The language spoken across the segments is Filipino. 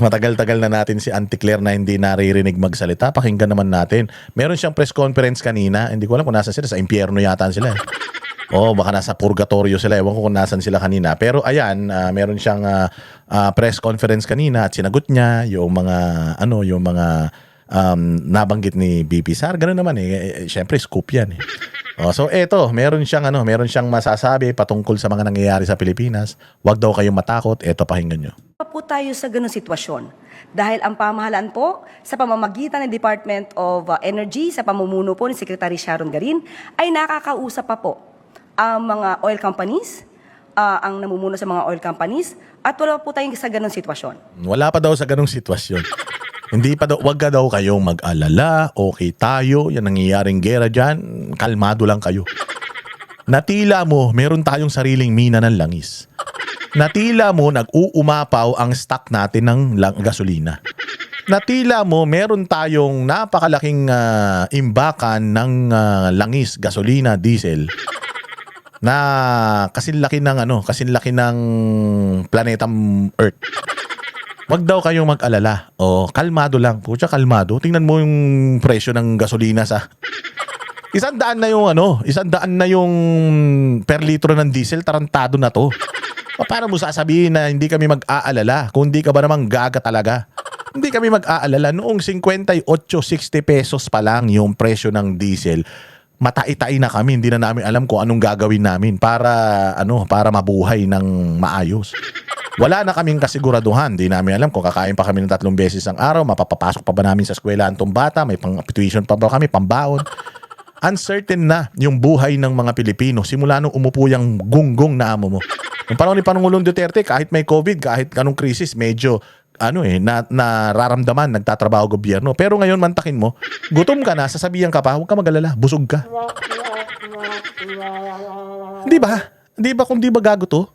Matagal-tagal na natin si Auntie Claire na hindi naririnig magsalita. Pakinggan naman natin. Meron siyang press conference kanina. Hindi ko alam kung nasa sila. Sa impyerno yata sila. Oh, baka nasa purgatorio sila. Ewan ko kung nasan sila kanina. Pero ayan, meron siyang press conference kanina at sinagot niya yung mga nabanggit ni BP Sar. Ganun naman Syempre scoop 'yan Oh, so eto, meron siyang masasabi patungkol sa mga nangyayari sa Pilipinas. Huwag daw kayong matakot. Eto, pakinggan niyo. Pa po tayo sa ganung sitwasyon dahil ang pamahalaan po sa pamamagitan ng Department of Energy sa pamumuno po ni Secretary Sharon Garin ay nakakausap pa po ang mga oil companies, ang namumuno sa mga oil companies, at wala po tayong sa ganung sitwasyon. Wala pa daw sa ganung sitwasyon. Hindi pa daw, wag ka daw kayong mag-alala, okay tayo, yan nangyayaring gera dyan, kalmado lang kayo. Natila mo, meron tayong sariling mina ng langis. Natila mo, nag-uumapaw ang stock natin ng gasolina. Natila mo, meron tayong napakalaking imbakan ng langis, gasolina, diesel na kasinlaki ng planetang Earth. Wag daw kayong mag-alala. O, kalmado lang. Pucha, kalmado. Tingnan mo yung presyo ng gasolina sa 100 na yung 100 na yung per litro ng diesel, tarantado na to. Paano mo sasabihin na hindi kami mag-aalala? Kung hindi ka ba namang gaga talaga? Hindi kami mag-aalala. Noong 58, 60 pesos pa lang yung presyo ng diesel, matai-tai na kami. Hindi na namin alam kung anong gagawin namin para mabuhay ng maayos. Wala na kaming kasiguraduhan. Hindi namin alam kung kakain pa kami ng 3 beses ang araw, mapapapasok pa ba namin sa eskwelahan tong bata, may pang-tuition pa ba kami, pambaon. Uncertain na yung buhay ng mga Pilipino simula nung umupo yung gunggong na amo mo. Yung panahon ni Pangulong Duterte, kahit may COVID, kahit anong krisis, medyo nararamdaman, nagtatrabaho gobyerno. Pero ngayon, mantakin mo, gutom ka na, sasabihan ka pa, huwag ka mag-alala, busog ka. Di ba kung di ba gago to?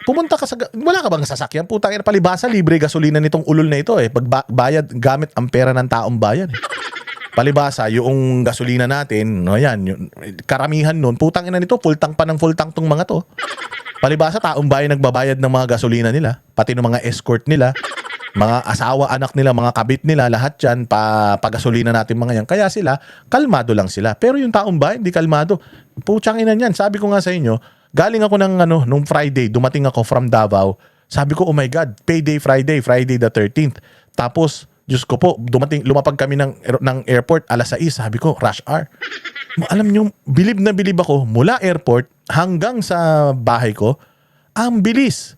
Pumunta ka wala ka bang sasakyan? Putang ina, palibasa, libre gasolina nitong ulol na ito Pagbayad gamit ang pera ng taong bayan Palibasa, yung gasolina natin, karamihan nun, putang ina nito, full tank pa ng full tank tong mga to. Palibasa, taong bayan nagbabayad ng mga gasolina nila, pati ng mga escort nila, mga asawa, anak nila, mga kabit nila, lahat yan, pagasolina natin mga yan. Kaya sila, kalmado lang sila. Pero yung taong bayan, di kalmado. Putsang ina yan. Sabi ko nga sa inyo, galing ako nung Friday, dumating ako from Davao. Sabi ko, oh my God, payday Friday the 13th. Tapos, Diyos ko po, lumapag kami ng airport alas 6. Sabi ko, rush hour. Alam nyo, bilib na bilib ako, mula airport hanggang sa bahay ko, ang bilis.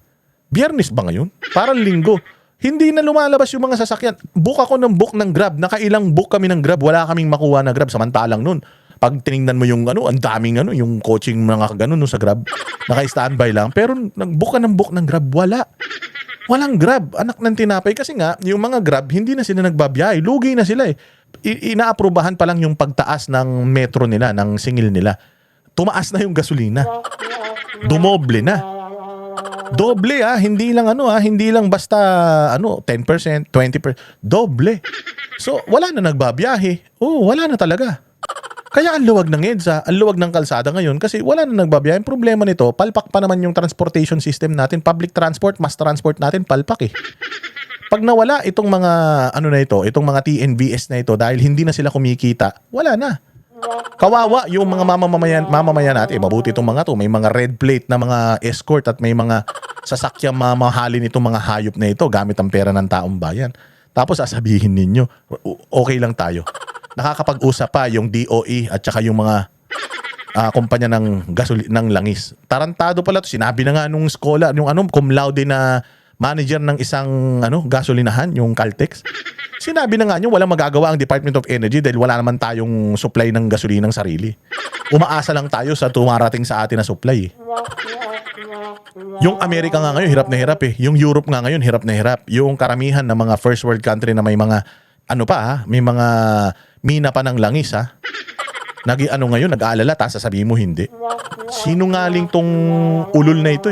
Biyernes ba ngayon? Parang linggo. Hindi na lumalabas yung mga sasakyan. Book ako ng Grab. Nakailang book kami ng Grab. Wala kaming makuha na Grab. Samantalang nun, pag tiningnan mo yung ang daming yung coaching mga ganun sa Grab, naka-standby lang. Pero nag-book ka ng Grab, wala. Walang Grab, anak ng tinapay. Kasi nga, yung mga Grab, hindi na sila nagbabiyahe. Lugi na sila Inaaprubahan pa lang yung pagtaas ng metro nila, ng singil nila. Tumaas na yung gasolina. Dumoble na. Doble hindi lang hindi lang basta 10%, 20%, doble. So, wala na nagbabiyahe. Wala na talaga. Kaya ang luwag ng EDSA, ang luwag ng kalsada ngayon kasi wala na nagbabiyahe. Ang problema nito, palpak pa naman yung transportation system natin. Public transport, mass transport natin, palpak Pag nawala itong mga itong mga TNVS na ito dahil hindi na sila kumikita, wala na. Kawawa yung mga mamamayan natin. Mabuti itong mga to. May mga red plate na mga escort at may mga sasakyang mamahalin itong mga hayop na ito gamit ang pera ng taong bayan. Tapos sasabihin ninyo, okay lang tayo. Nakakapag-usap pa yung DOE at saka yung mga kumpanya ng langis. Tarantado pala to. Sinabi na nga nung skola, yung cum laude na manager ng isang gasolinahan, yung Caltex. Sinabi na nga nyo, walang magagawa ang Department of Energy dahil wala naman tayong supply ng gasolinang sarili. Umaasa lang tayo sa tumarating sa atin na supply. Yung Amerika nga ngayon, hirap na hirap Yung Europe nga ngayon, hirap na hirap. Yung karamihan ng mga first world country na may mga, may mga mina pa ng langis ngayon, nag-aalala, tapos sasabihin mo hindi. Sinungaling tong ulol na ito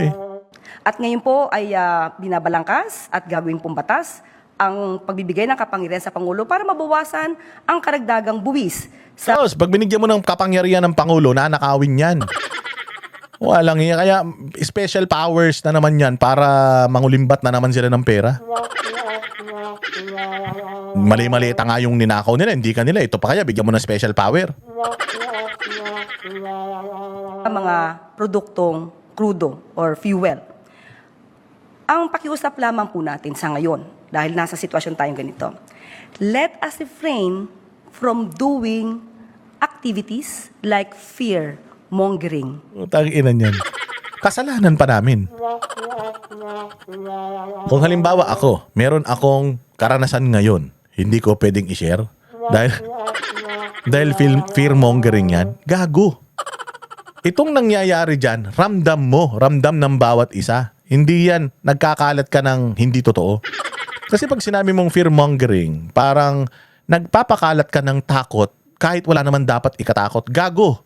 At ngayon po ay binabalangkas at gagawin pong batas ang pagbibigay ng kapangyarihan sa Pangulo para mabawasan ang karagdagang buwis. Tapos, pag binigyan mo ng kapangyarihan ng Pangulo, nanakawin yan. Walang iya. Kaya special powers na naman yan para mangulimbat na naman sila ng pera. Mali-mali nga yung ninakaw nila, hindi ka nila. Ito pa kaya, bigyan mo ng special power. Ang mga produktong crudo or fuel. Ang pakiusap lamang po natin sa ngayon, dahil nasa sitwasyon tayong ganito, let us refrain from doing activities like fear-mongering. Utang ina niyan. Kasalanan pa namin. Kung halimbawa ako, meron akong karanasan ngayon, hindi ko pwedeng i-share dahil fear-mongering yan, gago. Itong nangyayari dyan, ramdam mo, ramdam ng bawat isa. Hindi yan, nagkakalat ka ng hindi totoo. Kasi pag sinabi mong fear-mongering, parang nagpapakalat ka ng takot kahit wala naman dapat ikatakot. Gago.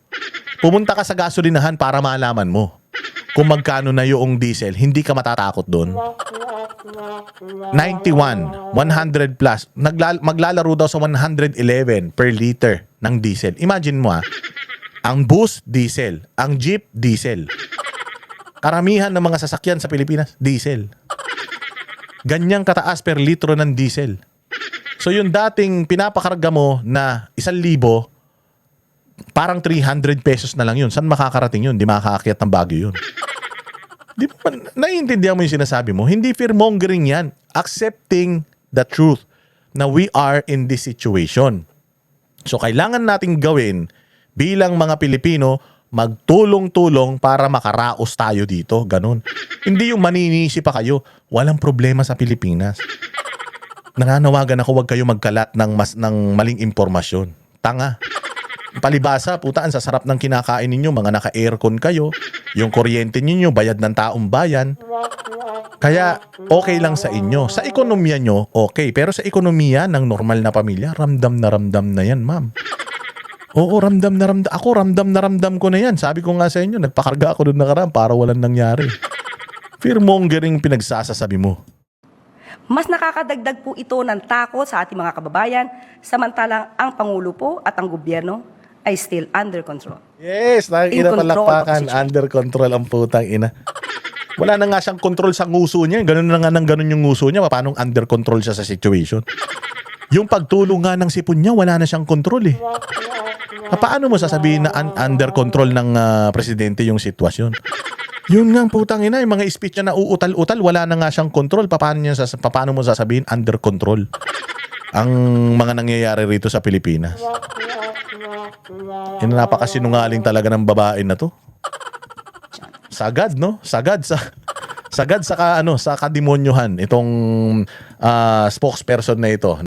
Pumunta ka sa gasolinahan para malaman mo kung magkano na yung diesel. Hindi ka matatakot doon. 91, 100 plus. Maglalaro daw sa 111 per liter ng diesel. Imagine mo ang bus, diesel. Ang jeep, diesel. Karamihan ng mga sasakyan sa Pilipinas, diesel. Ganyang kataas per litro ng diesel. So yung dating pinapakarga mo na 1,000, parang 300 pesos na lang yun. Saan makakarating yun? Di makakaakyat ng Baguio yun. Di ba, naiintindihan mo yung sinasabi mo? Hindi fear-mongering yan. Accepting the truth na we are in this situation. So kailangan nating gawin bilang mga Pilipino, magtulong-tulong para makaraos tayo dito. Ganun. Hindi yung maninisi pa kayo. Walang problema sa Pilipinas. Nananawagan ako, huwag kayo magkalat ng maling impormasyon. Tanga. Palibasa, puta, ang sasarap ng kinakain ninyo, mga naka-aircon kayo, yung kuryente ninyo, bayad ng taong bayan. Kaya, okay lang sa inyo. Sa ekonomiya nyo, okay. Pero sa ekonomiya ng normal na pamilya, ramdam na yan, ma'am. Oo, ramdam na ramdam. Ako, ramdam na ramdam ko na yan. Sabi ko nga sa inyo, nagpakarga ako doon nakaraan para walang nangyari. Fear-mongering pinagsasasabi mo. Mas nakakadagdag po ito ng takot sa ating mga kababayan, samantalang ang Pangulo po at ang gobyerno ay still under control. Yes, In control palakpakan. of the Under control ang putang ina. Wala na nga siyang control sa nguso niya. Ganun na nga ng ganun yung nguso niya. Paano under control siya sa situation? Yung pagtulong nga ng sipon niya, wala na siyang control eh. Paano mo sasabihin na under control ng presidente yung sitwasyon? Yun nga putang ina, yung mga speech niya na uutal-utal, wala na nga siyang control. Paano mo sasabihin under control ang mga nangyayari rito sa Pilipinas? Napakasinungaling talaga ng babae na to. Sagad, no? Sagad sa kademonyohan itong spokesperson na ito.